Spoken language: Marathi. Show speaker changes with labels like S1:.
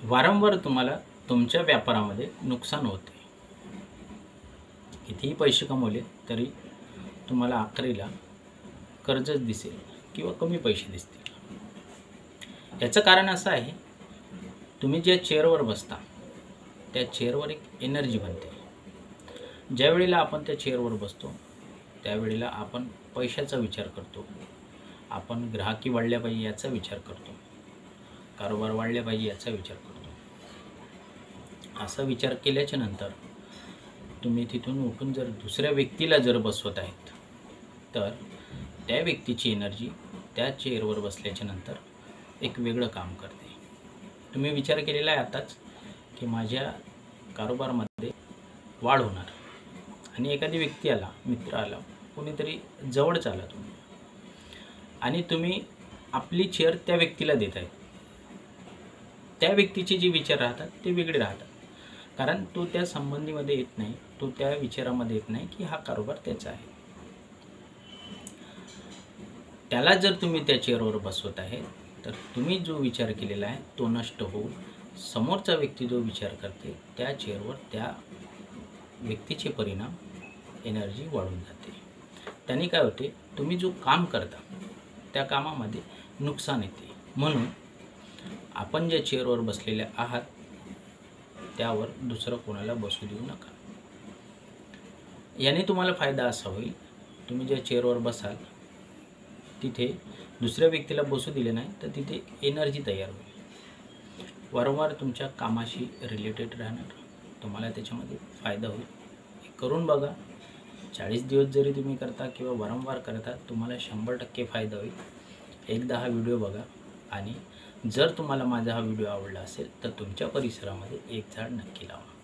S1: वारंवार तुम्हाला तुमच्या व्यापारामध्ये नुकसान होते. कितीही पैसे कमवले तरी तुम्हाला अखेरीला कर्जच दिसेल किंवा कमी पैसे दिसतील. याचं कारण असं आहे, तुम्ही ज्या चेअरवर बसता त्या चेअरवर एक एनर्जी बनते. ज्या वेळेला आपण त्या चेअरवर बसतो त्यावेळेला आपण पैशाचा विचार करतो, आपण ग्राहकी वाढल्या पाहिजे याचा विचार करतो, कारोबार वाढल्या पाहिजे याचा विचार करतो. असा विचार केल्याच्या नंतर तुम्ही तिथून उठून जर दुसऱ्या व्यक्तीला जर बसवत आहेत तर त्या व्यक्तीची एनर्जी त्या चेअरवर बसल्याच्या नंतर एक वेगळं काम करते. तुम्ही विचार केलेला आहे आताच की माझ्या कारोबारमध्ये वाढ होणार आणि एखादी व्यक्ती आला, मित्र आला, कोणीतरी जवळच आला तुम्ही आणि तुम्ही आपली चेअर त्या व्यक्तीला देत आहे. त्या व्यक्तीचे जे विचार राहतात ते वेगळे राहतात, कारण तो त्या संबंधीमध्ये येत नाही, तो त्या विचारामध्ये येत नाही की हा कारोबार त्याचा आहे. त्याला जर तुम्ही त्या चेअरवर बसवत आहे तर तुम्ही जो विचार केलेला आहे तो नष्ट होऊन समोरचा व्यक्ती जो विचार करते त्या चेअरवर त्या व्यक्तीचे परिणाम एनर्जी वाढून जाते. त्याने काय होते, तुम्ही जो काम करता त्या कामामध्ये नुकसान येते. म्हणून आपण ज्या चेअरवर बसलेले आहात त्यावर दुसरं कोणाला बसू देऊ नका. याने तुम्हाला फायदा असा होईल, तुम्ही ज्या चेअरवर बसाल तिथे दुसऱ्या व्यक्तीला बसू दिले नाही तर तिथे एनर्जी तयार होईल. वारंवार तुमच्या कामाशी रिलेटेड राहणार, तुम्हाला त्याच्यामध्ये फायदा होईल. हे करून बघा. 40 दिवस जरी तुम्ही करता किंवा वारंवार करता तुम्हाला 100% फायदा होईल. एकदा हा व्हिडिओ बघा आणि जर तुम्हाला माझा हा व्हिडिओ आवडला असेल तर तुमच्या परिसरामध्ये एक झाड नक्की लावा.